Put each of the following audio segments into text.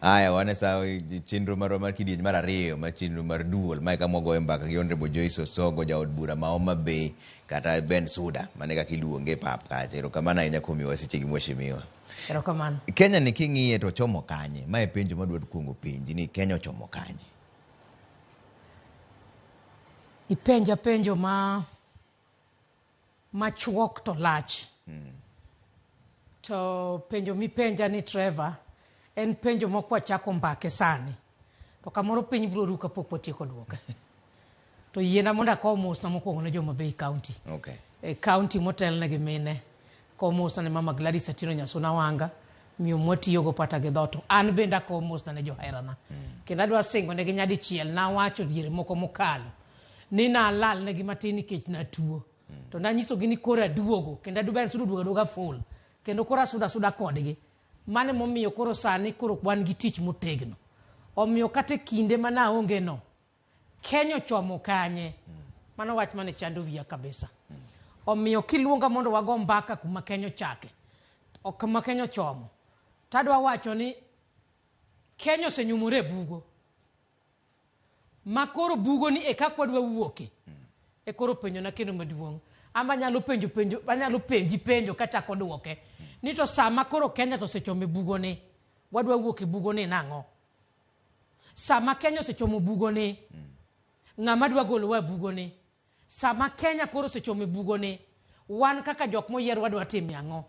Aya wane sa chenro mar kidieny mar ariyo ma chenro mar duol ma kama goyo mbaka gi Honorable Joyce Osogo jaod bura ma Homa Bay kata Bensouda mane kaka iluonge pap kacha. Erokamano ahinya kuom miwa seche gi mheshimiwa. Erokamano. Kenya ni king'iye to chomo kanye? Ma e penjo madwaro kuongo penji ni Kenya chomo kanye? Ipenja penjo machuok to lach. To penjo mipenja ni Trevor en penjo mokwa chako mbake sani. To kamoro piny biro ruka pok watieko duoka. To yiena mondo akow mos na mokwongo ne Homa Bay County. Okay. County motel ne gi mine. Kow mos na ne Mama Gladys Atino Nyasuna Wanga. Miyo mwatiyogo pata gi dhoto. An bende akow mos na ne joherana. Kendo adwa singo ne gi nyadichiel na wacho diere moko mokalo. Ni na lal ne gi matin nikech na tuo. To nanyisogi ni koro aduogo. Kendo adu Bensouda duoga full. Kendo koro asuda kodgi. Mane momiyo koro sani koro wan gi tich motegno. Omiyo kata kinde mana onge no. Kenya chomo kanye. Mano wach mane chando wiya kabisa. Omiyo kiluonga mondo wago mbaka kuma Kenya chake. O kuma Kenya chomo. Tadwa wacho ni Kenya osenyumore bugo. Ma koro bugo ni kaka wadwa wuoke. Koro penjo na kendo maduong'. Ama nyalo penjo kachako duoke. Ni to sama koro Kenya to osechome bugo ni. Wadwa wuoke bugo ni nang'o. Sama Kenya osechomo bugo ni. Ng'ama dwa golowa bugo ni. Sama Kenya koro osechome bugo ni. Wan kaka jok moyier wadwa timo ang'o.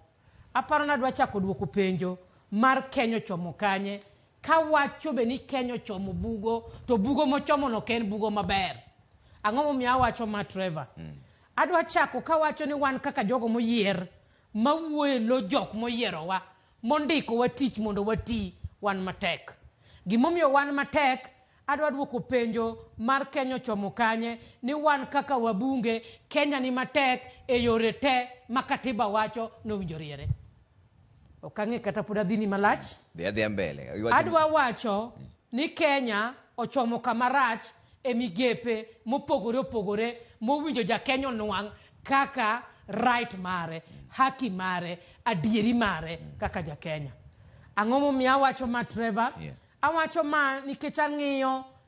Aparo na dwa chako duoko penjo mar Kenya chomo kanye. Ka wacho be ni Kenya chomo bugo. To bugo mochomo no ken bugo maber. Ang'o momiyo awacho ma Trevor. Adwa chako ka wacho ni wan kaka jogo moyier. Mawuoye lo jok moyiero wa. Mondiko wa tich mondo wati wan matek. Gimomiyo wan matek. Adwa duoko penjo mar Kenya chomo kanye. Ni wan kaka wabunge. Kenya ni matek e yore te makatiba wacho no winjoriere. Okang'e kata pod adhini malach. Dhia mbele. Adwa wacho ni Kenya ochomo kamarach e migepe mopogore opogore mowinjo ja Kenya onwang' kaka right mare, haki mare, adieri mare kaka ja Kenya. Ang'o momiyo awacho ma Trevor? Yeah. Awacho ma nikech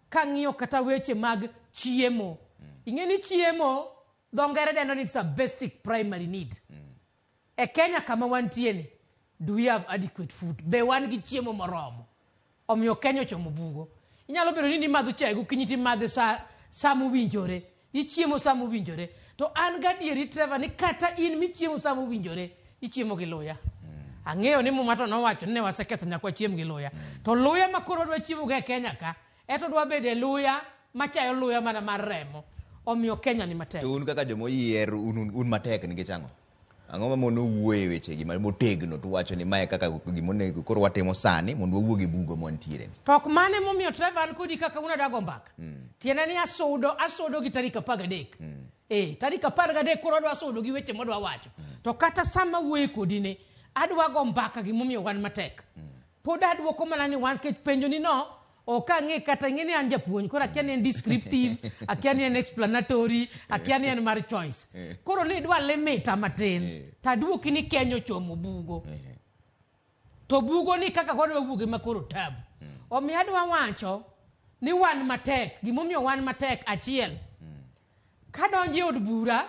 kang'iyo kata weche mag chiemo. Ing'e ni chiemo dho ngere dendo ni it's a basic primary need. E Kenya kama wantie ni, do we have adequate food? Be wan gi chiemo moromo? Omiyo Kenya ochomo bugo. Inyalo bedo ni madho chai gokinyi ti madhe sa mowinjore. Ichiemo sa mowinjore. To an gadieri Trevor ni kata in michiemo sa mowinjore, ichiemo gi luya. Ang'eyo ni Mumato nowacho ni ne waseketho nyakwa chiemo gi luya. To luya ma koro dwa chiemo ga e Kenya ka, eto dwa bede luya machayo luya mana mar remo. Omiyo Kenya ni matek. To un kaka jomoyier un matek nikech ang'o? Ang'o ma mono wuoye weche gi motegno to wacho ni mae kaka gimone koro watimo sani mondo wawuoge bugo montiere ni. Tok mane momiyo Trevor an kodi kaka una dago mbaka. Tiene ni asodo gi tarik 13. Tarik 13 koro dwa sodo gi weche modwa wacho. To kata sama wuoye kodi ne adwa go mbaka gimomiyo wan matek. Pod adwoko mana ni wan sketch penjo ni no. Okang'e kata ing'e ni an japuonj. Koro akia ni en descriptive, akia ni en explanatory, akia ni en mar choice. Koro ni dwa limita matin. Tadwoki ni Kenya chomo bugo. To bugo ni kaka wadwa wuoge makoro tabu. Omiyo adwa wacho ni wan matek. Gimomiyo wan matek achiel. Kadonje od bura,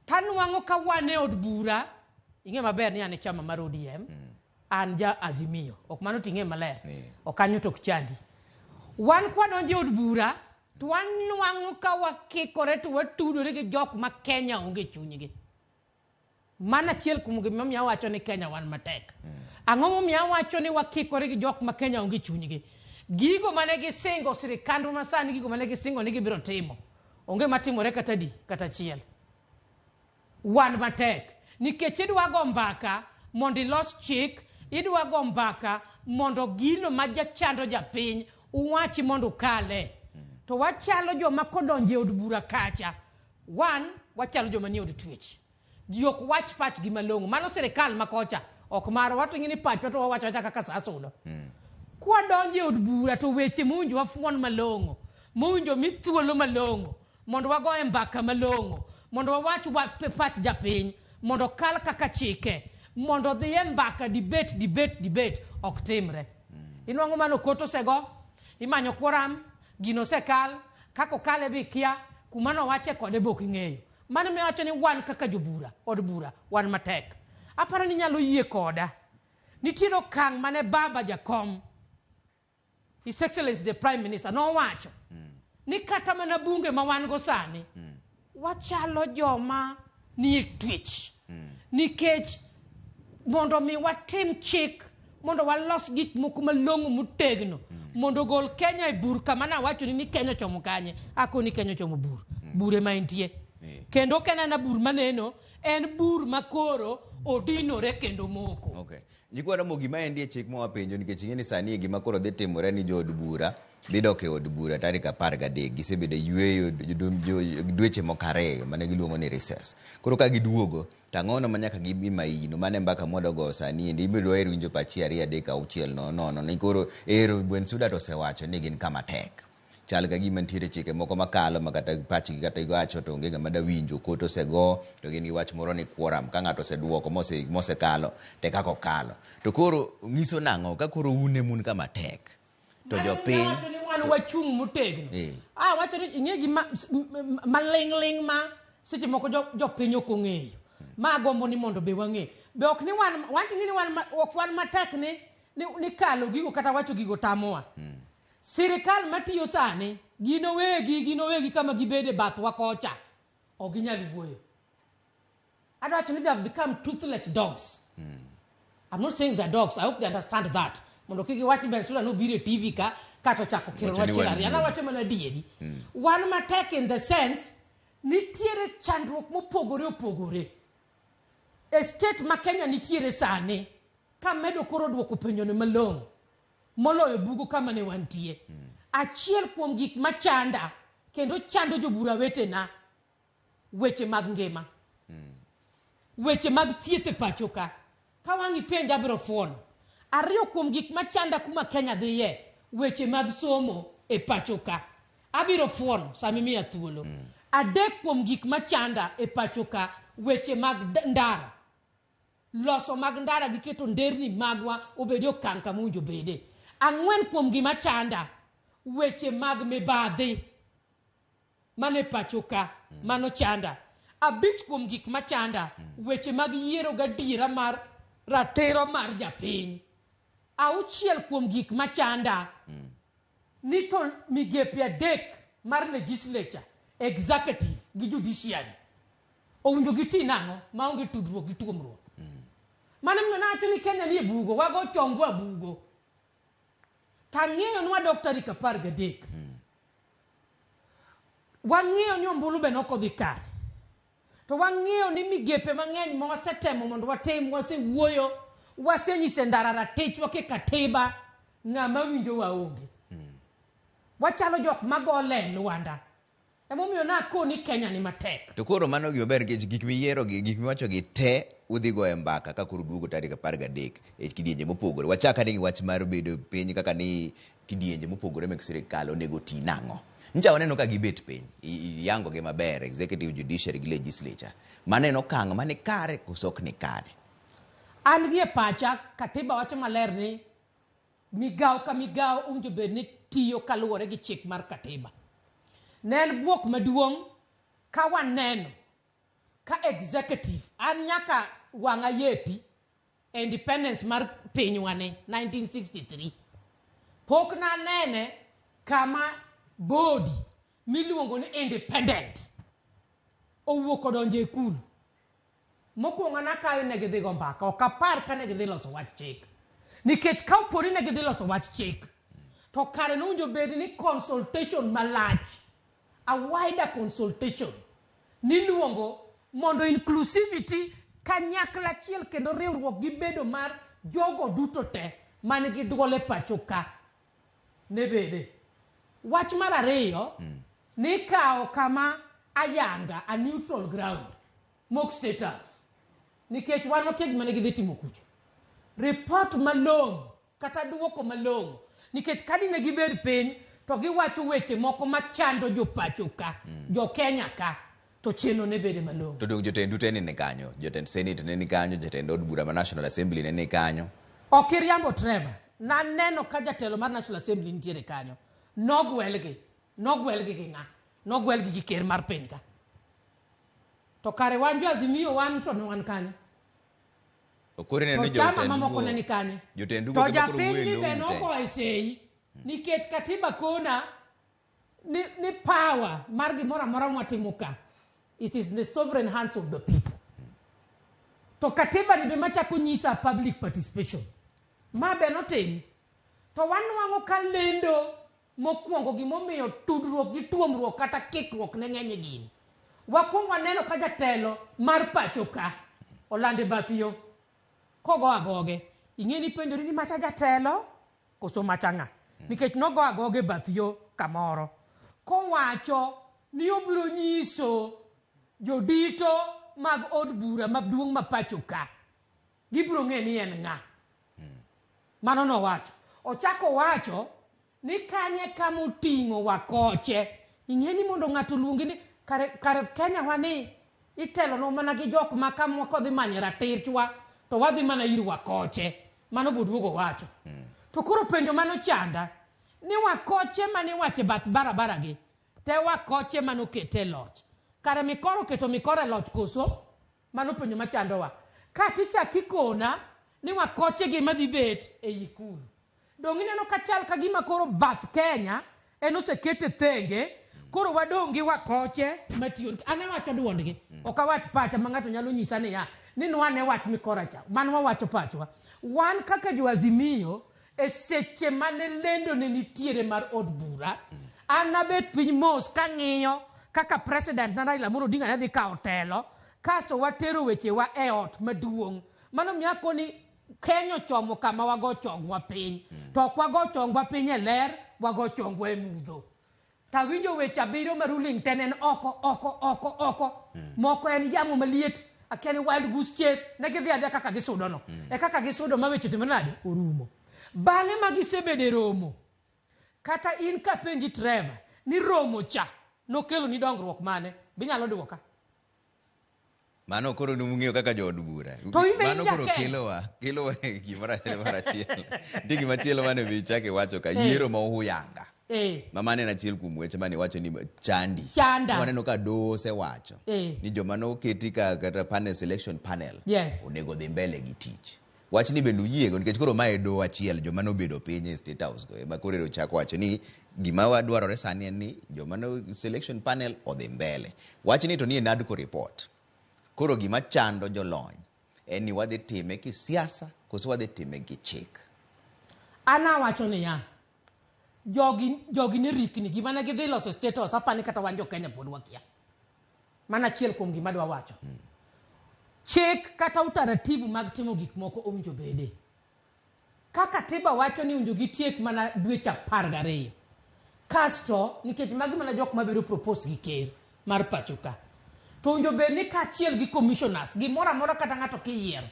tanwang'o ka wan e od bura. Ing'e maber ni an e chama mar ODM. An ja Azimio. Ok mano ting'e maler. Okanyo tok chandi. Wan kwa donje od bura, to wan nwang'o ka wakikore to watudore gi jok ma Kenya onge chunygi. Mana chiel kuom gima miyo awacho ni Kenya wan matek. Ang'o momiyo awacho ni wakikore gi jok ma Kenya onge chunygi. Gigo mane gisingo sirikandwa masani, gigo mane gisingo ni gibiro timo. Onge matimore kata di, kata chiel. Wan matek. Nikech idwa go mbaka mondo ilos chik, idwa go mbaka mondo gino ma jachando japiny uwachi mondo kale. To wachalo joma kodonje od bura kacha. Wachalo joma ni od twech. Ji ok wach pach gi malong'o. Mano sirikal makocha. Ok maro wato ing'e ni pach to wawacho kaka sa sudo. Kwa donje od bura to weche mowinjo wafuon malong'o. Mowinjo mithuolo malong'o. Mondo wagoe mbaka malong'o. Mondo wawach pach japiny. Mondo kal kaka chike. Mondo dhiye mbaka debate ok timre. Inwango mano koto sego, imanyo kuoram, gino sekal, kako kale bi kia, kumano wache kode bok ing'eyo. Mano me wacho ni wan kaka jobura, od bura, wan matek. Aparo ni nyalo yie koda. Nitiro kang mane baba jakom, His Excellency the Prime Minister, no wacho. Ni kata mana bunge ma wan go sani, wachalo joma ni twitch. Nikech mondo mi watim chik, mondo walos gik moko malong'o motegno, mondo gol Kenya e bur kama na wacho ni Kenya chomo kanye, ako ni Kenya chomo bur. Bure ma intie. Kendo kena na bur maneno, en bur makoro odinore kendo moko. Okay. Nyikwa Ramogi ma endie chik mo wapenjo nikech ing'eni sani gima koro dhi timore ni jo od bura dhi dok e od bura tarik 13 gisebedo yweyo dweche moko 2 mane giluongo ni recess. Koro ka giduogo tang'ono ma nyaka gibi maino mane mbaka modogo sani endi ibiro ero winjo pachi 2 3 6 nono ni koro ero Bensouda to osewacho ni gin kama tek. Chal ga gima ntiere chike moko makalo makata pachi kata iwacho to onge gama da winjo koto sego to gin giwach moro ni quorum ka ng'ato oseduoko mose kalo te kako kalo to koro ngiso nang'o ka koro une mun kama tek to jopiny wacho ni wan wachung' motegno wacho ni ing'e gi maling'ling ma seche moko jopiny ok ong'eyo ma gombo ni mondo be wang'e be ok ni wan ting'e ni wan matek ni kalo gigo kata wacho gigo tamowa. Sirikal matiyo sani, gino wegi kama gibede bathwa kocha. O ginyal wuoyo. I don't think they have become toothless dogs. I'm not saying they're dogs. I hope they understand that. Mondo kiki wachi Bensouda no bire TV ka kato chako kiro wachirari. Ana wacho mana dieri. One matek in the sense, nitiere chandruok mopogore. Estate ma Kenya nitiere sani, kamedo koro duoko penjo ne malong'o. Moloyo bugo kama ne wantie. Achiel kuom gik machanda kendo chando jobura wetena weche mag ngima. Weche mag thieth e pacho ka. Ka wangi penja biro fuono. Ariyo kuom gik machanda kuma Kenya dhiye weche mag somo e pacho ka. Abiro fuono sami miya thuolo. Adek kuom gik machanda e pacho ka weche mag ndara. Loso mag ndara giketo nderni magwa obedo kanka munjo bede. Ang'wen kuom gima chanda weche mag mibadhi mane pacho ka mano chanda. Abich kuom gik machanda weche mag yiero gadiera mar ratero mar japiny. Auchiel kuom gik machanda ni to migepe adek mar legislature, executive gi judiciary owinjo giti nang'o maonge tudruok gi tuomruok. Mane mnacho ni Kenya ni bugo wago chongwa bugo. Tang'eyo nwa Dr. Rikapar Gadek. Wang'eyo ni ombulu be nokodhi kare. To wang'eyo ni migepe mang'eny ma wasetemo mondo watem wasewuoyo wasenyise ndara ratich wake katiba ng'ama winjo waonge. Wachalo jok magole Luanda. Emomiyo nakoni Kenya ni matek. To koro mano giber gik miyiero gik miwacho gi te udhi go e mbaka ka koro duogo tarik 13 e kidienje mopogore. Wachaka ni wach mar bedo piny kaka ni kidienje mopogore mek sirikal onego ti nang'o. Nja waneno ka gibet piny yango gi maber executive, judiciary gi legislature. Maneno kang mane kare kosok ni kare. An gi e pacha katiba wacho maler ni migao ka migao unjo bed ni tiyo kaluwore gi chik mar katiba. Nen buok maduong' ka waneno ka executive an nyaka wanga yepi independence mar pinywane 1963 pok na nene kama body miluongo ni independent owuok odonje ikulu mokwongo na kayo ne gidhi go mbaka ok apar ka ne gidhi loso wach chik nikech ka opori ne gidhi loso wach chik to kare nowinjo bed ni consultation malach a wider consultation niluongo mondo inclusivity kanyakla achiel kendo riwruok gi bedo mar jogo duto te mane gi duole pacho ka ne bede. Wach mar ariyo ni kao kama ayanga a neutral ground mok state house nikech wan okia gima ne gidhi timo kucho. Report malong'o kata duoko malong'o nikech kadi ne gibed piny to giwacho weche moko machando jo pacho ka jo Kenya ka to cheno ne bede malong'o. To dong jotend ute ne kanyo, jotend senate ne kanyo, jotend od bura ma National Assembly ne kanyo. Okiriambo Trevor naneno ka jatelo mar National Assembly nitiere kanyo nogwelgi gi ng'a nogwelgi gi ker mar piny ka to kare wan jo Azimio wan to wan kanyo okore ne chama mamoko ne ni kanyo jotendu to japiny ni be nogoye sei nikech katiba kona ni power mar gimoro amora mwatimo ka it is in the sovereign hands of the people to katiba ni be machako nyisa public participation ma be notim to wanwang'o ka lendo mokwongo gimomiyo tudruok gi tuomruok kata kikruok ne ng'enye gini wakwongo neno ka jatelo mar pacho ka olande bath yo kogo agoge ing'eni penjori ni macha jatelo koso macha ng'a nikech nogo agoge bath yo kamoro kowacho ni obiro nyiso jodito mag od bura maduong' ma pacho ka gibiro ng'e ni en ng'a mano nowacho ochako wacho ni kanye kamoting'o wakoche ing'eni mondo ng'ato luongi ni kare Kenya wani itelo no mana gi jok ma kamwa kodhi manye ratirchwa to wadhi mana ir wakoche mano boduogo wacho to koro penjo mano chanda ni wakoche mane wache bath barabara gi te wakoche mano kete loch kare mikoro keto mikoro loch koso mano penjo machandowa katicha kikona ni wakoche gi madhi bet e ikulu dong ineno kachal kagima koro bath Kenya enosekete thenge koro wadongi wakoche matiyo ane wacho duondgi okawach pacha mangato nyalo nyisa ni ya ni wane wach mikora cha man wawacho pachwa wan kaka jo Azimio e seche mane lendo ne nitiere mar od bura anabet piny mos kang'iyo kaka president na Raila Amolo Odinga ne dhi kawo telo kasto watero weche wa e ot maduong' mano myako ni Kenya chomo kama wago chongwa piny to ok wago chongwa piny e ler wago chongwa e mudho tawinjo weche abiriyo ma ruling tenen oko moko en yamo maliet akiani wild goose chase ne gidhi adhiya kaka gisudo no e kaka gisudo ma weche timonade orumo bang'e ma gisebede romo kata in ka penji Trevor ni romo cha nokelo ni dongruok mane binyalo duoka mano koro numung'eyo kaka jo od bura mano koro kelowa gimoro achiel ndi gimachielo mane bichake wacho ka yiero ma ohuyanga mane en achiel kuom weche mane wacho ni chanda waneno ka dose wacho ni joma noketi kata panel selection panel onego dhi mbele gi tich wach ni bende uyiego nikech koro mae do achiel joma nobedo piny e State House go ema koro ochako wacho ni gima wadwarore sani en ni joma no selection panel odhi mbele wach ni to ni NADCO report koro gima chando jolony en ni wadhi time kisiasa koso wadhi time gi chik ana wacho ni ya jogi ni rikni gima ne gidhi loso State House apani kata wanjo Kenya pod wakia mana chiel kuom gima dwa wacho chik kata utaratibu mag timo gik moko owinjo bede kaka tiba wacho ni owinjo gitiek mana dweche 12 kasto nikech magi mana jok mabedo propose gi ker mar pacho ka to owinjo bed ni kaachiel gi commissioners gimoro amora kata ng'ato kiyiero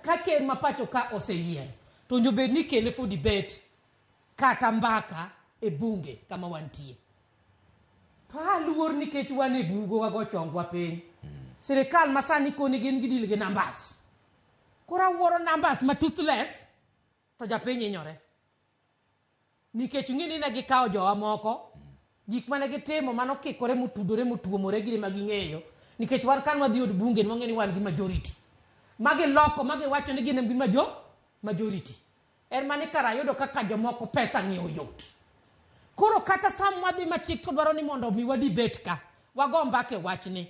ka ker ma pacho ka oseyiero to owinjo bed ni kele for debate kata mbaka e bunge kama wantie to aluor nikech wan e bugo wago chongwa piny sirikal masani koni gin gidil gi numbers kora wuoro numbers ma toothless to japiny inyore nikech ng'ini ne gikawo jowa moko gik mane gitimo mano kikore motudore motuomore gire ma ging'eyo nikech wan kan wadhi od bunge ni wang'e ni wan gi majority magi loko magi wacho ni gin gi majority en mane kara yudo kaka jomoko pesa ng'iewo yot koro kata sam wadhi machik to dwaro ni mondo mi wadi bet ka wago mbake wachni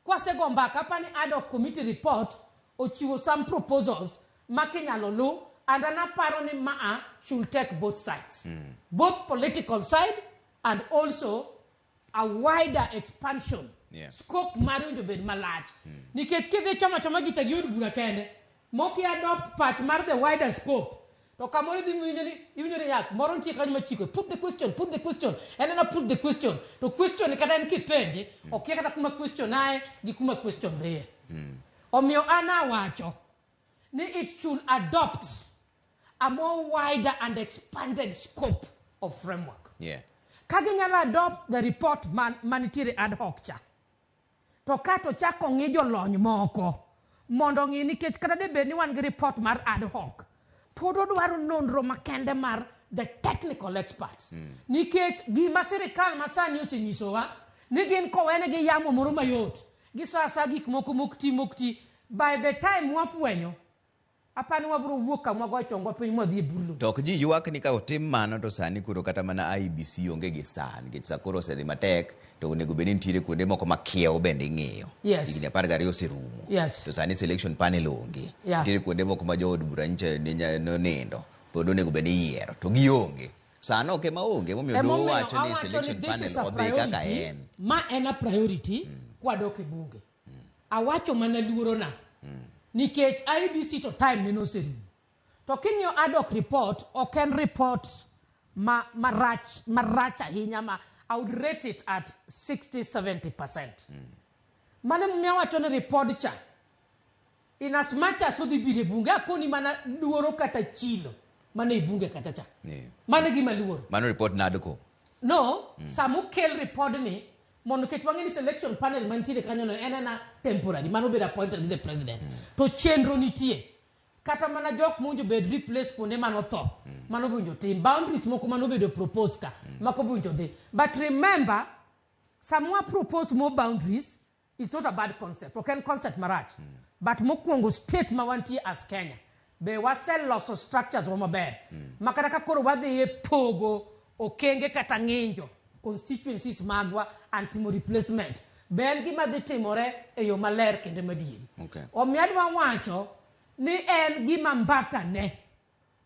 kwase go mbaka pani ad hoc committee report ochiwo some proposals makinyalo lu and anaparo ni maa should take both sides both political side and also a wider expansion scope mar winjo bed malach nikech kidhi choma gita gi od bura kende moki adopt part mar the wider scope to kamoro dhi winjo ni yak moro ntie kanyo machiko put the question and then put the question to question kata en kipenje okia kata kuma question nae gi kuma question there omiyo ana wacho ni it should adopt a more wider and expanded scope of framework kaginyalo adopt the report manitiere ad hoc cha to kato chako ng'i jolony moko mondo ng'i nikech kata debed ni wan gi report mar ad hoc podo dwaro nonro makende mar the technical experts. Nikech gima sirikal masani osenyisowa ni gin kowene gi yamo moro mayot gi sasa gik moko mokti by the time wafwenyo apani wabro wuok kama go chongo piny modhi burlo. To ok ji ywak ni ka otim mano to sani kuro kata mana IBC onge gi san nikech sakoro osedhi matek to onego bed ni nitiere kuonde moko makiewo bende ing'iyo. Yes. Higni 12 oserumo. Yes. To sani selection panel onge. Yeah. Nitiere kuonde moko ma jood bura nche nindo pod onego bed ni yiero to gionge. Sano ke maonge momiyo do wacho ni selection panel odhi kaka en. Ma en a priority kwadok e bunge. Awacho mana luoro na. Nikech IBC to time ne no serumo. To kinyo adok report or can report marach ahinya I would rate it at 60-70%. Mane mwawacho ni report cha in as much as odhi bire bunge akoni mana luoro kata chilo mane bunge kata cha. Mane gima luoro. Mano report nadoko. No, samu kel report ni mono ketwangi ni selection panel mantiere kanyo no enena temporary mano be appointed the president. To chenro nitie. Kata mana jok munjo bed replace kone mano tho. Mano bunjo team boundaries moko mano bedo propose ka. Mako bunjo de. But remember, someone propose more boundaries is not a bad concept. Okay, concept marach. But mokwongo state mawanti as Kenya. Be wasel loss of structures wa maber. Makaraka koro wadhi pogo okenge kata ng'injo constituencies magwa antimo replacement. Ben gima dhi timore e yo maler kende madieri. Okay. Omiadwa wacho ni en gima mbaka ne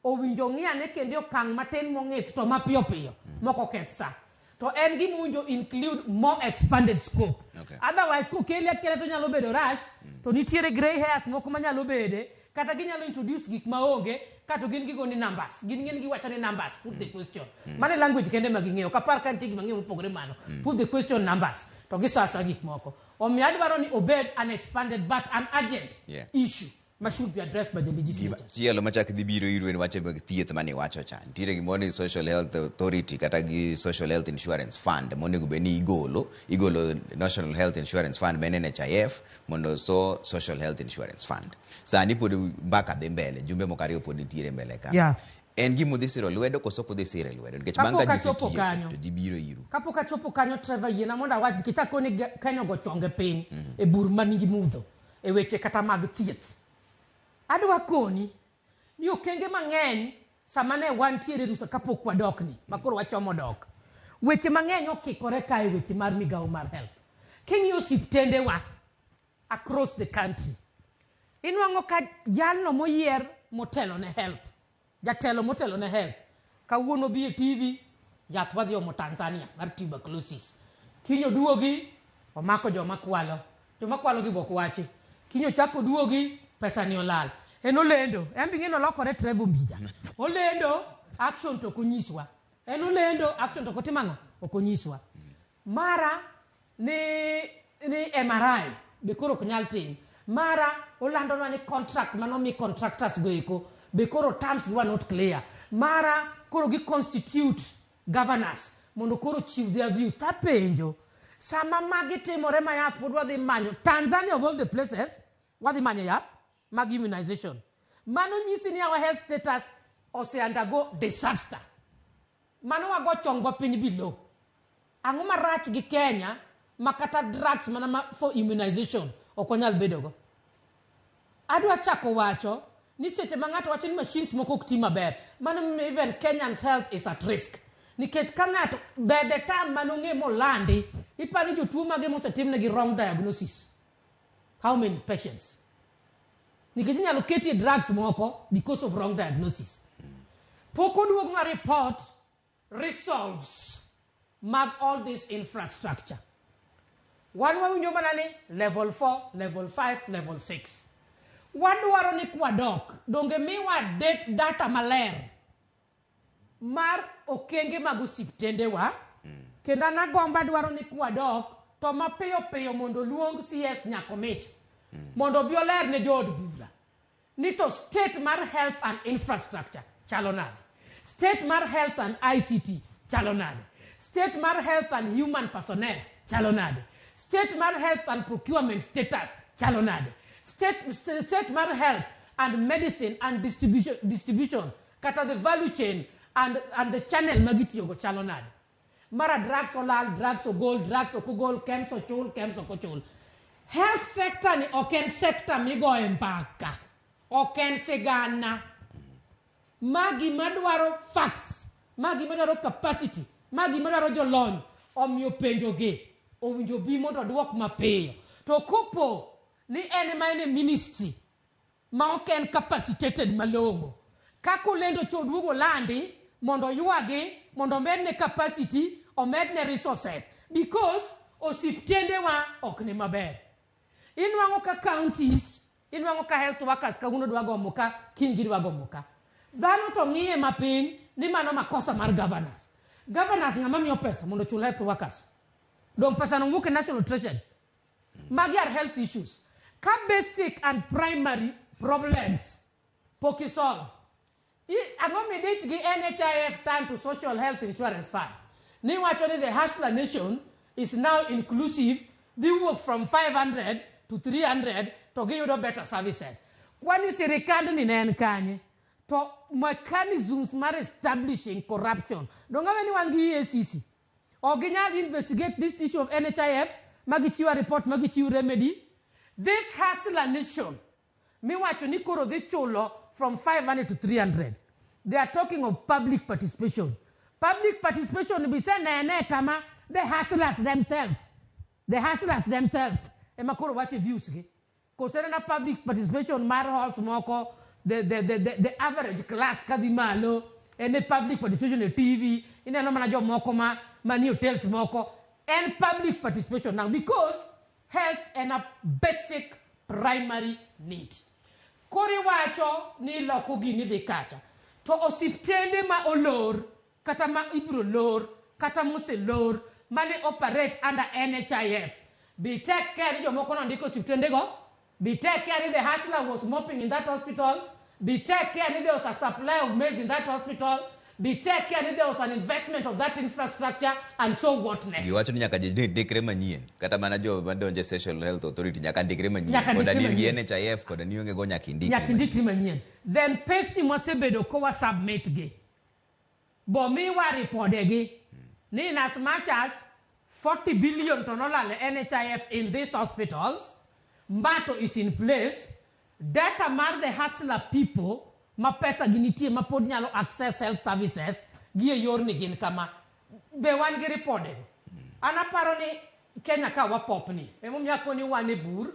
owinjo ng'iane kendo okang' matin mong'ith to mapiyo piyo moko keth sa. To en gima owinjo include more expanded scope. Okay. Otherwise kokele akele to nyalo bedo rush to nitiere gray hairs moko manyalo bede kata ginyalo introduce gik maonge kato gin gigo ni numbers gin giwacho ni numbers put the question. Mane language kende maging'eyo kapar kan tigi mang'eyo mopogore mano put the question numbers to gisasa gik moko. Omiyo adwaro ni obed an expanded but an urgent issue should be addressed by the legislature. Chielo machak dhi biro iru en wache mag thieth mane wacho cha. Nitiere gimoro ni Social Health Authority kata gi Social Health Insurance Fund monego be ni igolo National Health Insurance Fund bene NHIF mondo so Social Health Insurance Fund. Sani pod mbaka dhi mbele jumbe moko ariyo pod nitiere mbele ka. Yeah. En gimo dhi siro lwedo koso pod dhi siro lwedo nikech bang' ka jisetiyo to ji biro iru. Kapok achopo kanyo Trevor yiena mondo awach kitako ni Kenya go chonge piny e bur manigi mudho e weche kata mag thieth. Adwa koni ni okenge mang'eny samane wantiere rusa kapok wadok ni makoro wachomo dok. Weche mang'eny okikore kae weche mar migawo mar health. King'iyo osiptende wa across the country. Inwang'o ka jalno moyier motelo ne health. Jatelo motelo ne health. Kawuono bi e TV yath wadhi omo Tanzania mar tuberculosis. Kinyo duogi omako joma kwalo. Joma kwalo gi bok wachi. Kinyo chako duogi pesa ni olal. En olendo. En bingino lokore Trevor Mbija. Olendo action to konyiswa. En olendo action to kotimango okonyiswa. Mara ni MRI be koro konyal tim. Mara olando na ni contract mano mi contractors go eko. Be koro terms were not clear. Mara koro gi constitute governors mondo koro chief their views. Ta penjo. Sama magi timore ma yath pod wadhi manyo. Tanzania of all the places wadhi manyo yath mag immunization. Mano nyisi ni our health status ose undergo disaster. Mano wago chongo piny below. Ang'o marach gi Kenya makata drugs mana for immunization okonyal bedogo. Adwa chako wacho ni seche ma ng'ato wacho ni machines moko ok ti maber. Mano even Kenyans health is at risk. Nikech ka ng'ato by the time mano ng'e molandi ipani jotuo mage mosetimnegi wrong diagnosis. How many patients? Nikech nyalo ketie drugs moko because of wrong diagnosis. Poko duogo na report resolves mag all this infrastructure. One winjo manani level 4, level 5, level 6. Wadwaro ni kwadok donge miwa data maler mar okenge mag osiptende wa kenda na gomba dwaro ni kwadok to mapiyo mondo luong CS Nyakomich mondo bioler ne jood bura ni to state mar health and infrastructure chalo nade, state mar health and ICT chalo nade, state mar health and human personnel chalo nade, state mar health and procurement status chalo nade, state mar health and medicine and distribution kata the value chain and the channel magitiyo go chalo nade. Mara drugs olal, drugs ogol, drugs okugol, chems ochul, chems okochul. Health sector ni oken sector migo mpaka. Oken segana. Magi madwaro facts. Magi madwaro capacity. Magi madwaro jolony. Omiyo penjo ge. Owinjo bi mondo duok mapiyo. To kupo ni ene ministry. Ma oken capacitated malongo. Kako lendo choduogo landi. Mondo yuagi. Mondo medne capacity. O medne resources. Because osiptende wa okne maber. Inwango ka counties. Inwango ka health workers. Ka uno duago muka. Kingi duago muka. Dhano to ngiye mapiny. Ni mano makosa mar governors. Governors ngama miyo pesa. Mondo chul health workers. Dong pesa nunguke national treasury. Magi are health issues. Ka basic and primary problems. Poki solve. Ango midich gi NHIF time to social health insurance fund. Ni actually the hustler nation is now inclusive. They work from 500 to 300 to give you better services. Kwani serikali ni nenkanye to mechanisms mar establishing corruption. Don't have anyone gi EACC. Or ginyal investigate this issue of NHIF. Magichiwa report, magichiwa remedy. This hustler nation. Me wacho ni koro de cholo from 500 to 300. They are talking of public participation. Public participation be said kama the hustlers themselves. The hustlers themselves. Ema koro wache views ge. Concerning public participation mar halls moko the average class kadimalo and the public participation in TV ina no manajo moko mani hotels moko and public participation now because health and a basic primary need. Kori wacho ni loko gini de kacha. To osiptende ma olor, kata ma ibro lor, kata muse lor, mali operate under NHIF. Be take care ni jomoko ndiko osiptende go. Be take care if the hustler was mopping in that hospital. Be take care if there was a supply of maize in that hospital. Be take care if there was an investment of that infrastructure and so what next. You actually nyaka dekre manyien. Kata mana jo mandonje social health authority nyaka dekre manyien. Koda ni NHIF koda ni onge go nyaka indikre manyien. Then paste mosebedo ko wa submit ge. Bo mi wa report ge. Ni in as much as 40 billion to dollar NHIF in these hospitals. Mbato is in place. Data mar the hustler people. Ma pesa ginitie ma pod nyalo access health services gie yorni gin kama be wan gi report ana paro ni Kenya ka wa pop ni emo myako ni wane bur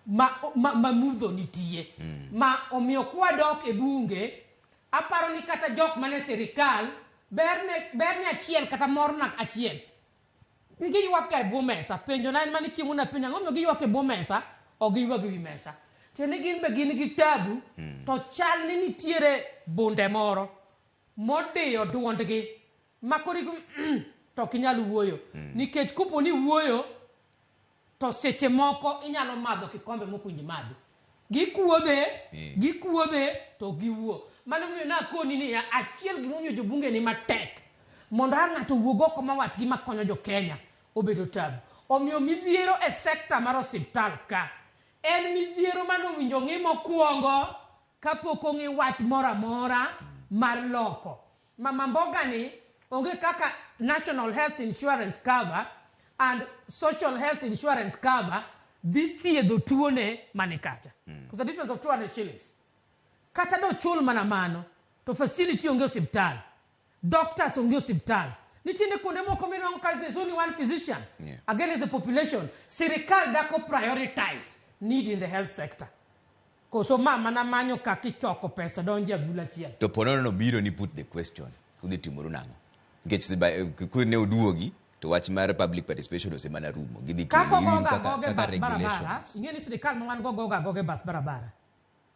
ma mudho nitie ma omiyo kwa dok e bunge aparo ni kata jok mane serikal berne achiel kata mornak achiel nigi ywak ka bo mesa penjo nan mani chiemo na pinya ngomo gi ywak e bo mesa o gi ywak wi mesa tene gin be gin gi tabu to chal ni nitiere bunde moro modiyo duondgi makori to kinyalo wuoyo nikech kupo ni wuoyo to seche moko inyalo madho kikombe mokunji madhi gikuodhe to giwuo mano miyo na koni ni achiel gimomiyo jobunge ni matek mondo ng'ato wuogo ko mawach gi makonyo jo Kenya obedo tabu omiyo midhiero e sekta mar osiptal ka en midhiero mano winjo ng'imo kuongo kapok ong'i wach mora mora mar loko mama mboga ni onge kaka national health insurance cover and social health insurance cover dhi thiedho tuone manikacha because the difference of 200 shillings kata do chul mana mano to facility onge hospital doctors onge hospital nitinde kuonde moko minongo ka there's only one physician against the population sirikal dako prioritize need in the health sector. Koso mama na manyo kaki choko pesa donje agula chiel. To ponono no biro ni put the question. Kudhi timuru nango. Ngech kune uduogi to wach mar public participation osemana rumo. Gidhi kaka regulations. Ingeni serikal mwan goge bath barabara.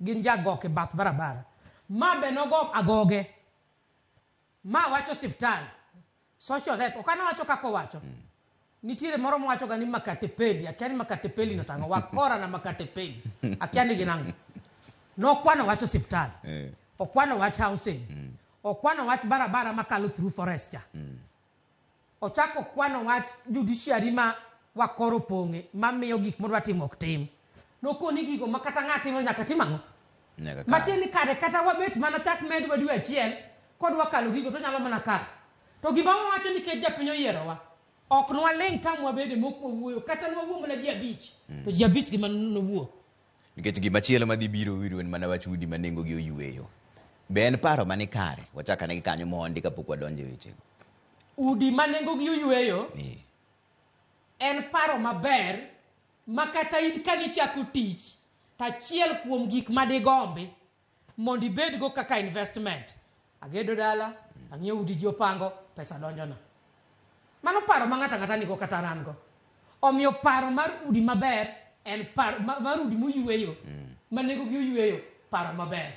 Gin jagoke bath barabara. Ma be no go agoge. Ma wacho hospital. Social health. Okana wacho kako wacho. Nitiere moro mwacho gani makatepeli akiani makatepeli natango wakora na makatepeli akiani ginango no kwana wacho hospital okwana wacho housing okwana wacho barabara makalo through forest ochako kwano wacho judiciary ma wakoro ponge mamiyo gik modwa timo ok tim no koni gigo makata ng'ati mo nyaka timango Machiegni kare kata wabet mana chak med wadwe achiel kod wakalo gigo to nyalo mana kar. To gima wacho ni ke japinyo yierowa. Ok nwa ling kam wabede mok wuoyo kata nwa wuo mana ji abich. To ji abich gima nowuo. Nikech gima chielo madhi biro wiru en mana wach udi manengo gi oyueyo. Be en paro mani kare wachaka ne kanyo mondi kapok wadonje weche. Udi manengo gi oyueyo. En paro maber makata in kani chako tich tachiel kuom gik madigombi mondo ibed go kaka investment. Agedo dala, ang'iewo udi ji opango, pesa donjona. Mano paro ma ng'ata nigo kata rango. Omiyo paro mar udi maber en paro mar udi moyueyo. Manengo gi oyueyo paro maber.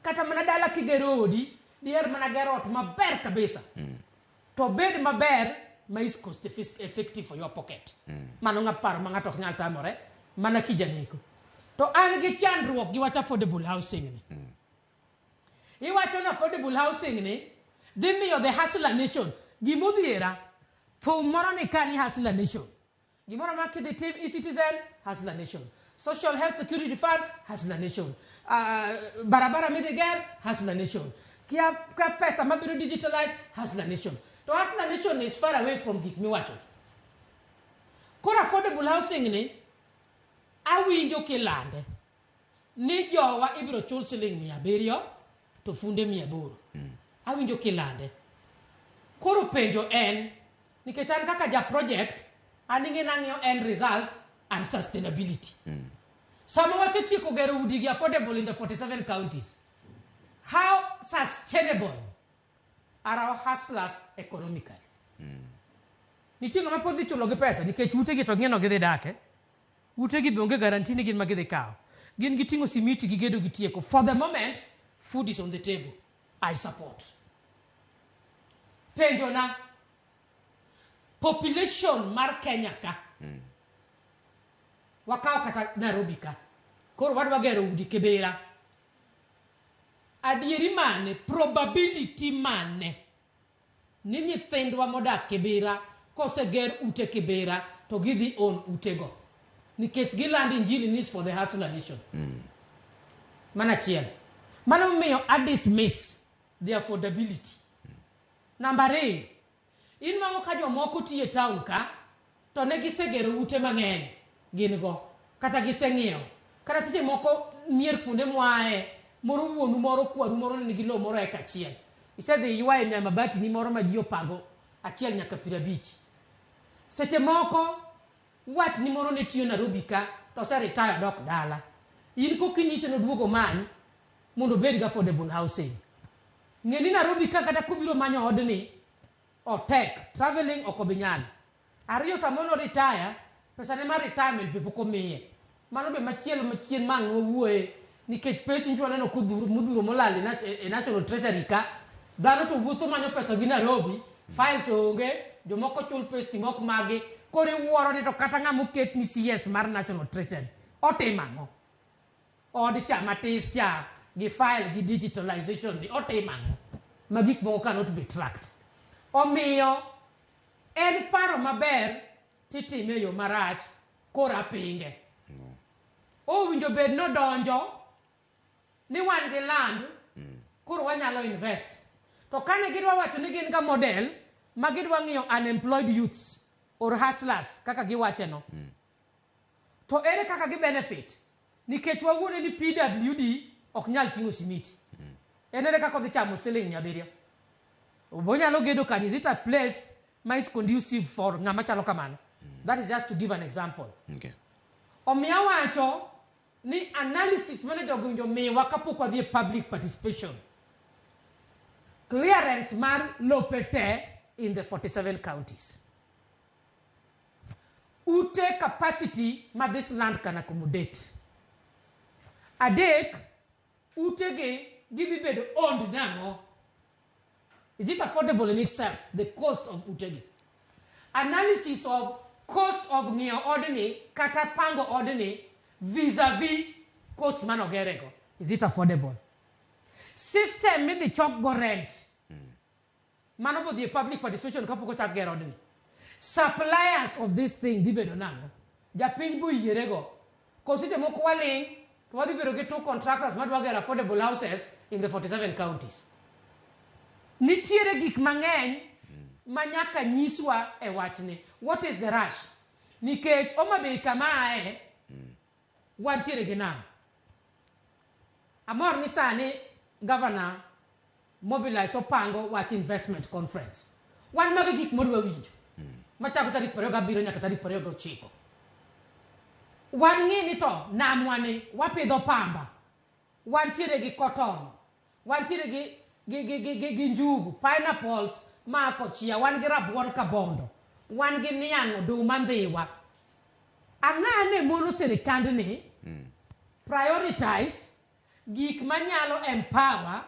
Kata mana dala kigero odi, diher mana gero ot maber kabisa. To bed maber ma is cost effective for your pocket. Mano nga paro ma ng'ato ok nyal tamore mana kijaneko. To an gi chandruok gi wach affordable housing ni. Iwacho na affordable housing ni dhi miyo the hustler nation gimodhiera thum moro ni kani hustler nation. Gimoro ma kidhi tim e-citizen hustler nation. Social health security fund hustler nation. Barabara midhiger hustler nation. Kia pesa mabiro digitalize hustler nation. To hustler nation is far away from gik miwacho. Koro affordable housing ni awinjo kilande ni jowa ibiro chul siling 700 to funde 800. Awinjo kilande. Koro penjo en nikech an kaka ja project aninge nang'yo end result and sustainability. Sama wasetieko gero udi gi affordable in the 47 counties. How sustainable are our hustlers economically? Nitie ng'ama pod dhi chulo gi pesa nikech utegi to ng'eno gidhi dake. Utegi be onge guarantee ni gin ma gidhi kawo. Gin giting'o simiti gi gedo gi tieko. For the moment, food is on the table. I support. Penjo na population mar Kenya ka. Wakaw kata Nairobi ka. Koro wadwa gero udi Kibera. Adieri mane, probability mane ni nyithindwa modak Kibera koseger ute Kibera to gidhi on utego. Nikech gilandi injili nis for the hustler nation. Mana chiel. Mana miyo I dismiss the affordability. Number 2, in mango ka jomoko tiye town ka to ne gisegero ute mang'eny gin go kata giseng'iewo kata seche moko mier kuonde mwae moro wuonu moro kwaru moro nigi lo moro eka achiel isedhi ywae nya mabati ni moro ma ji opago achiel nyaka 50. Seche moko wat ni moro ne tiyo Nairobi ka to se retire dok dala. In ko kinyise no duogo many mondo bed ga affordable housing. Ng'eni Nairobi ka kata kubiro manyo odni otek traveling okobinyal. Ariyo samono retire pesa ne mar retirement be poko miye. Mano be machielo machien mang wuoe nikech pesa injwa neno kudhuro mudhuro molali e National Treasury ka dhano to wuotho manyo pesa gi Nairobi file to onge jomoko chul pesa mok magi kore wuoro ni to kata ng'amo ket ni CS mar National Treasury otimang'o od cha matis cha gi file gi digitalization di otimang'o magik moko cannot be tracked. Omiyo en paro maber titime yo marach kora pinge. Owinjo bed no donjo ni wan gi land koro wanyalo invest. To kane gidwa wacho ni gin ga model ma gidwa ng'iyo unemployed youths or hustlers kaka giwache no. To ere kaka gi benefit nikech wawuone ni PWD ok nyal ting'o simiti. Ere kaka odhi chamo siling 700. Obonyalo gedo kanyo is it a place ma is conducive for ng'ama chalo kamano. That is just to give an example. Okay. Omiya wacho ni analysis mane jogo miwa kapok wadhi e public participation. Clearance mar lopete in the 47 counties. Ute capacity ma this land can accommodate. Adek, ute ge gidhi bedo owned nango. Is it affordable in itself, the cost of utegi? Analysis of cost of ng'iewo odni kata pango odni vis-a-vis cost mano gerego. Is it affordable? System midhi chok go rent. Mano bo the public participation kapoko chak gero odni. Suppliers of this thing dhi bedo nango. Japiny bo yierego. Kosite moko waling to wadhi bedo gi 2 contractors madwa gero affordable houses in the 47 counties. Nitiere gik mang'eny manyaka nyiswa e wachni. What is the rush? Nikech Homabay kamae wantiere gi nam. Amor ni sani governor mobilize opango wach investment conference. Wan magi gik modwa winjo. Machako tarik 27 nyaka tarik 29. Wan ng'i ni to nam wani wapidho pamba. Wantiere gi cotton. Wantiere gi njugu, pineapples, mako chia, wan gi rabuon kabondo. Wan gi niang' oduma ndhiwa. Ang'ane mono sirikand ni prioritize gik manyalo empower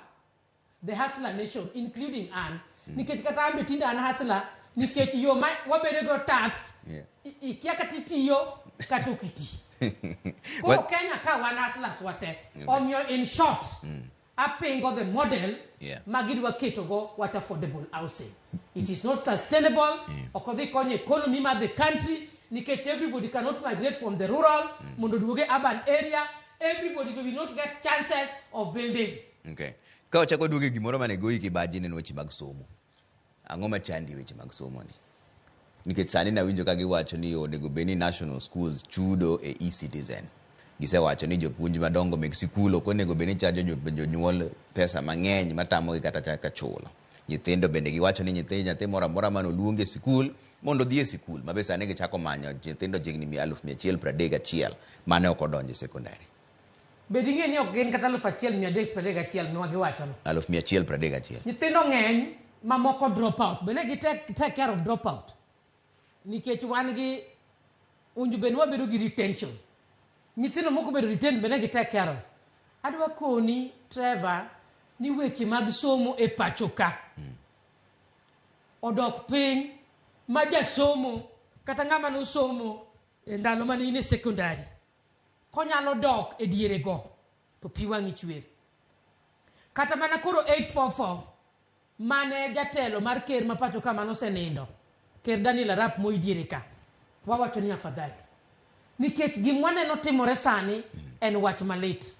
the hustler nation, including an. Nikech kata ambe tinda an hustler, nikech yo ma wabere go taxed, ikia katitiyo katukiti. Kuro Kenya ka wan hustlers wate. Omyo in short, apingo the model magidwa keto go what affordable housing. It is not sustainable. Okodhi konye economy of the country. Nikech everybody cannot migrate from the rural, mondo duoge urban area. Everybody will not get chances of building. Okay. Ka ochako duoge gimoro mane goyi kibaji ne weche mag somo. Ang'o machandi weche mag somo ni? Nikech sani nawinjo ka giwacho ni onego beni national schools chudo e e-citizen. Gisewacho ni jopuonj madongo meg sikul ok onego beni chajo jonyuol pesa mang'eny matamo gi kata chaka chulo. Nyithindo bende giwacho ni nyathi moro amora mano luonge sikul mondo dhi e sikul. Mabe sani gichako manyo nyithindo jigni 131 mane ok odonjo secondary. Bedinge ni ok gin kata 1,331 miwa giwacho no. 131. Nyithindo ng'eny mamoko drop out. Bende gi take care of drop out. Nikech wan gi unju ben wabedo gi retention. Nyithindo moko bedo retain bende gi take care of. Adwa koni Trevor ni weche mag somo e pacho ka. Odok piny maja somo kata ng'ama no somo e ndalo mane in e secondary. Konyalo dok e diere go to piwangi chwer. Kata mana koro 844 mane jatelo mar ker ma pacho ka mano senindo. Ker Daniel Arap Moi diere ka. Wawacho ni afadhali. Nikech gimwane no timore sani en wach malit.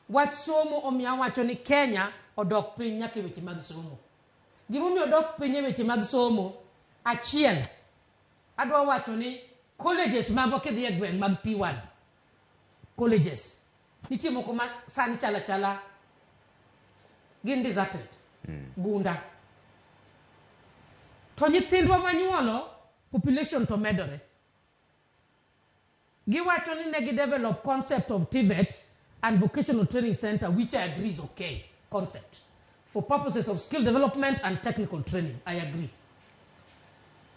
Wach somo omiya wacho ni Kenya odok piny nyaka weche mag somo. Gimomiyo odok piny e weche mag somo achiel. Adwa wacho ni colleges mago kidhi e gweng' mag P1. Colleges. Nitie moko ma sani chala gin deserted. Gunda. To nyithindwa manyuolo population to medore. Giwacho ni ne develop concept of TVET and vocational training center, which I agree is okay concept for purposes of skill development and technical training. I agree.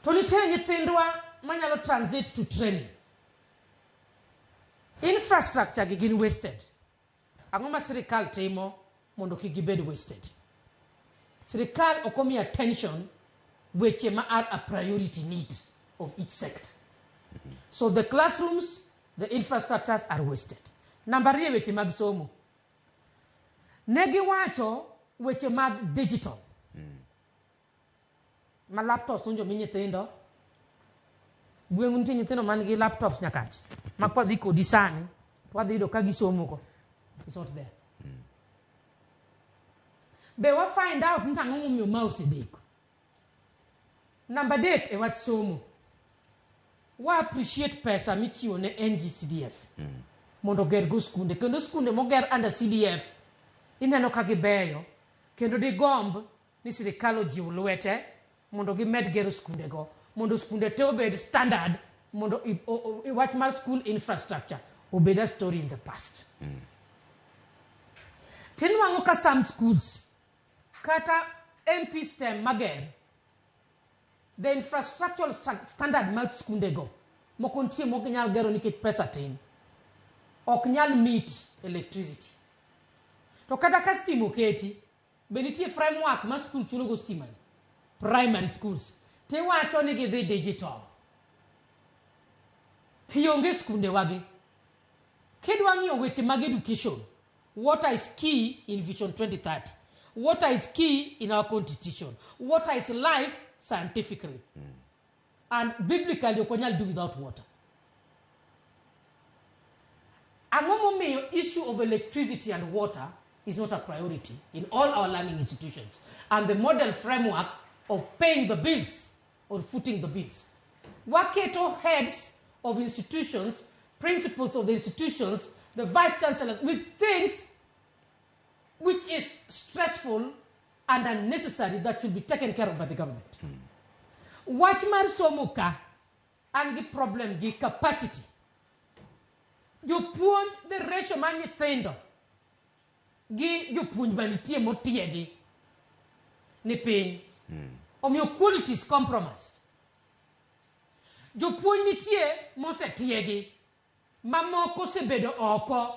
To nitie nyithindwa manyalo transit to training. Infrastructure gi gin wasted. Ang'o ma sirikal timo mondo kik gibed wasted? Sirikal okomi attention weche ma are a priority need of each sector. So the classrooms, the infrastructures are wasted. Number 2 weche mag somo. Negi wacho weche mag digital. Ma laptops unjo mi nyithindo. Gweng' nitie nyithindo man gi laptops nyakach. Ma kwadhi kodi sani, wadhi yudo ka gisomo ko. It's not there. Be wa find out nta ng'o momiyo mouse deko. Number 3 e wach somo. Wa appreciate pesa michiwo ne NG-CDF. Mondo ger go skunde. Kendo skunde moger under CDF ineno ka gibeyo. Kendo di gomb ni sirikal ojiw lwete mondo gimed gero skunde go. Mondo skunde te obed standard. Mondo wach mar school infrastructure obed a story in the past. Tinwango ka some schools kata MP STEM mager the infrastructural standard mag skunde go moko ntie mok nyal gero nikech pesa tin. Ok nyal meet electricity. To kata ka stima oketi be nitie framework ma school chulo go stima. Primary schools te wacho ni gidhi digital. Hionge skunde wagi. Kidwa ng'iyo weche mag education, what is key in Vision 2030? What is key in our constitution? What is life scientifically? And biblically, you cannot do without water. Angomo issue of electricity and water is not a priority in all our learning institutions. And the model framework of paying the bills or footing the bills. Waketo heads of institutions, principals of the institutions, the vice chancellors, with things which is stressful and unnecessary that should be taken care of by the government. Watchmar somuka and the problem, the capacity. You put the ratio many thendo. You put manitie motiegi. Ni pain. Your quality is compromised. You put nitie mosetiegi. Mamoko sebedo oko.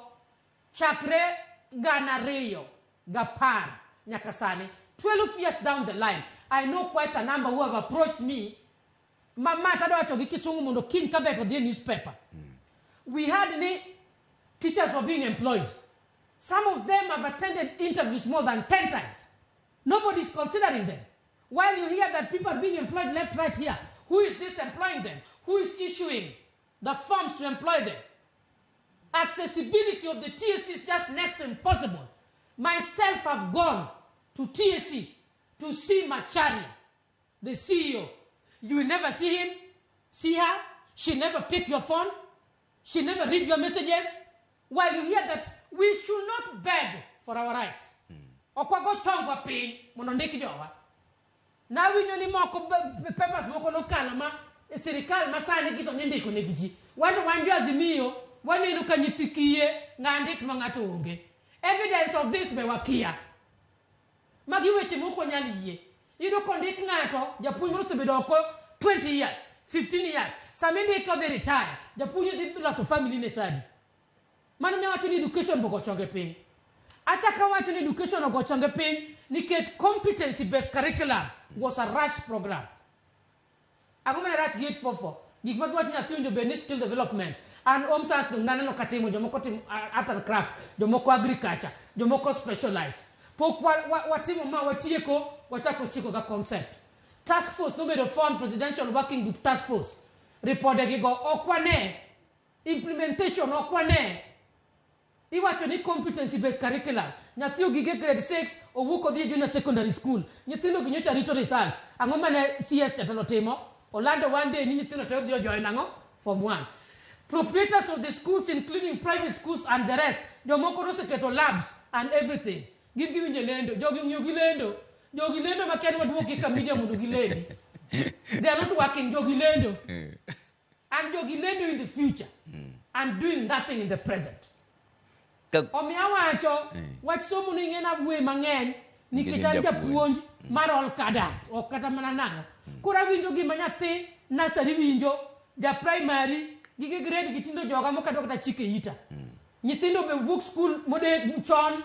Chakre ganareyo. Gapar. Nyakasane. 12 years down the line, I know quite a number who have approached me. Mama tado kisungu mundo kin kabe for the newspaper. We had any teachers were being employed. Some of them have attended interviews more than 10 times. Nobody is considering them. While you hear that people are being employed left, right here, who is this employing them? Who is issuing the forms to employ them? Accessibility of the TSC is just next to impossible. Myself have gone to TSC to see Macharia, the CEO. You will never see him, see her. She never pick your phone. She never read your messages. While you hear that we should not beg for our rights. Okwago chongwa pin monondeki jowa. Now we know moko papers moko no kalama serikali masani kito nyendiko negiji. Wanu wanjua zimio wanu inuka nyitikie ngandik mangatunge. Evidence of this bewakia. Magiweche muko nyaliye. Ido kondik ngato japunyo sebedoko 20 years, 15 years. Samende ko they retire. Japunyo di lots of family nesadi. Manu ne watu education boko chonge pin. Achaka watu education boko chonge pin nikech competency based curriculum was a rush program. Agumana rat gate 44. Gigmagi watu nyatiunjo be skill development and home science nana no katimo jomoko tim art and craft, jomoko agriculture, jomoko specialized. Pok watimo ma watieko watako chiko ga concept. Task force no be the form presidential working group task force. Report go okwane implementation okwane. Iwacho ni competency based curriculum. Nyathiyo gige grade 6 owuok odhi junior secondary school. Nyithindo ginyocha rito result. Ang'oma ne CS jatelo timo. Orlando one day ni nyithindo to odhi join ang'o form 1. Proprietors of the schools including private schools and the rest. Jomoko noseketo labs and everything. Give lendo. Jogi lendo. Jogi lendo makeni maduoki ka media mundu gilendi. They are not working jogi lendo. And jogi lendo in the future. And doing nothing in the present. Omiawacho wach somo ni ngena bwe mang'eny nikech an japuonj marol kadas ok kata mana nang'o kora winjo gima nyathi nursery winjo ja primary gige grade gitindo joga mokado kata chike ita nyithindo be book school mode chon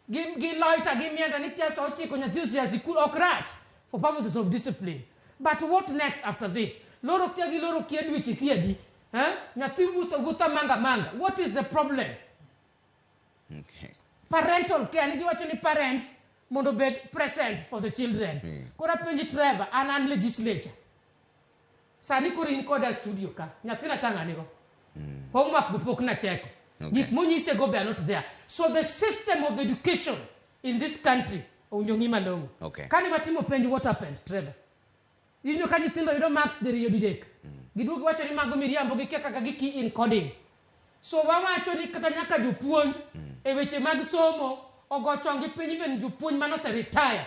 gi loiter gi mienda ni kiaso chiko nyathi ya school ok rach for purposes of discipline. But what next after this? Loro kia gi loro kia dweche kiadi nyathi wuta manga. What is the problem? Okay. Parental care, ni wacho ni parents mondo be present for the children. Kora penji Trevor an legislature. Sani kuri in koda studio ka. Nyathina changa nigo. Homework be pok na cheko. Gik munyise go be are not there. So the system of education in this country onjongi malongo. Okay. Kani matimo penji what happened, Trevor? Yinyo ka nyithindo yudo marks deriyo didek. Giduogo wacho ni mago miriambo gi kaka giki in coding. So wawacho ni kata nyaka jopuonj e weche mag somo ogochongi piny ben jopuonj manose retire.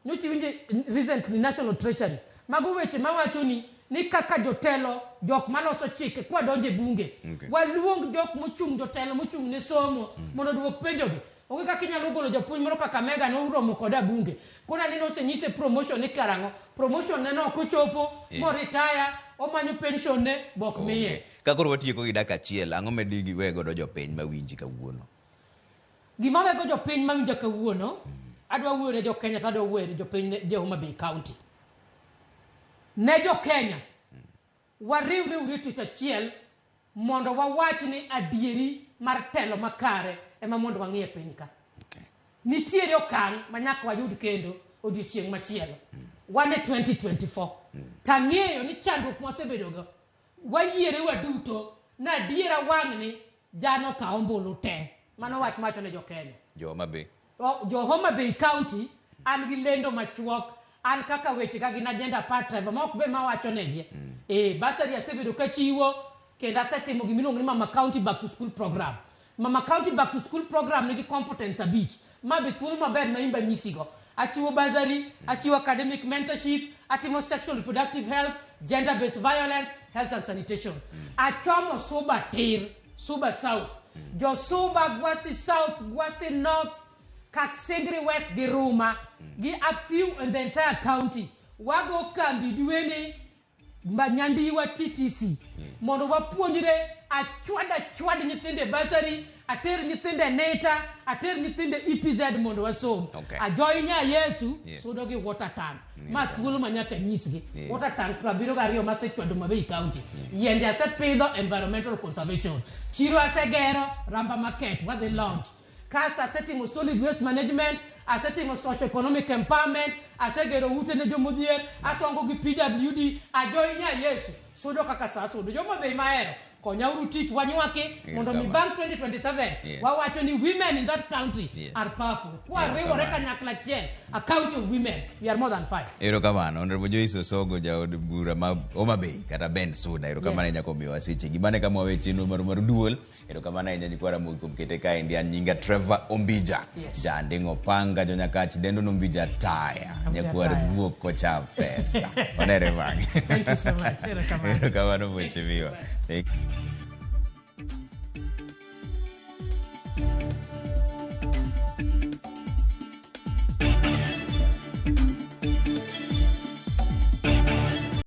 Nyuchi winje recently National Treasury. Mago weche mawacho ni kaka jotelo jok maloso chike kwa donje bunge. Waluong jok mochung jotelo mochung ne somo mondo duok penjogi. Onge kaka inyalo golo japuonj moro kaka Mega no uromo koda bunge. Kuna nino senyise promotion ni karango. Promotion neno kochopo mo retire omanyo pension ne bok miye. Kakoro watieko gi daka achiel ang'o medigi wego do jopiny mawinji kawuono. Gima wego jopiny mawinji kawuono adwa wuoyo ne jo Kenya to adwa wuoyo ne jopiny je Homa Bay County. Ne jo Kenya wariwre to achiel mondo wawach ni adieri mar telo makare ema mondo wang'ie piny ka. Nitiere okang' manyaka wayud kendo odiochieng' machielo. Wane 2024. Tang'eyo ni chandruok mwasebedogo wayiere waduto na adiera wang'ni jano ka ombulu te mano wach macho ne jo Kenya jo Homa Bay County an gi lendo machuok an kaka weche ka gin agenda part time ma ok be ma wacho negi basari asebedo ka chiwo kendo asetimo gimiluongo ni Mama County Back to School program. Mama County Back to School program nigi competence abich ma be thuolo maber ma imba nyisigo. Achiwo basari, achiwo academic mentorship, atimo sexual reproductive health, gender based violence, health and sanitation. Achomo Suba Tir, Suba South. Jo Suba Gwasi South, Gwasi North, Kaksengri West gi Ruma, gi a few in the entire county. Wago kambi duene Banyandiwa TTC. Mondo wapuonjire achwada nyithinde basari, ater nyithinde neta, ater nyithinde EPZ mondo wasom. Ajoinya Yesu sudo gi water tank. Ma thuolo manyaka nyisgi. Water tank prabiro gario masechwado Homa Bay County. Yende asepidho environmental conservation. Chiro asegero Ramba Market what they launch. Casta setting solid waste management, a setting of socio-economic empowerment, a segero ute ne jomodier, a songo gi PWD, a joinya Yesu, sudo kakasa sudo, jomo be maero, konya urutich wanyuake, mondo mi bank 2027, wawacho ni women in that country are powerful. Kwa rewo reka nyakla chen, a county of women, we are more than 5. Ero kamano, Honorable Joyce Osogo jaod bura ma Homa Bay, kata Bensouda, ero kamano nyako miwa siche, gimane kama wawechi maru duol, ero kamano nyani kwa Ramogi kumkete ka indian nyinga Trevor Ombija, jandingo panga jonyakachi dendo nombija taya, nyakuwa ruok kocha pesa. Onere bangi. Thank you so much. Ero kamano mheshimiwa. Thank you.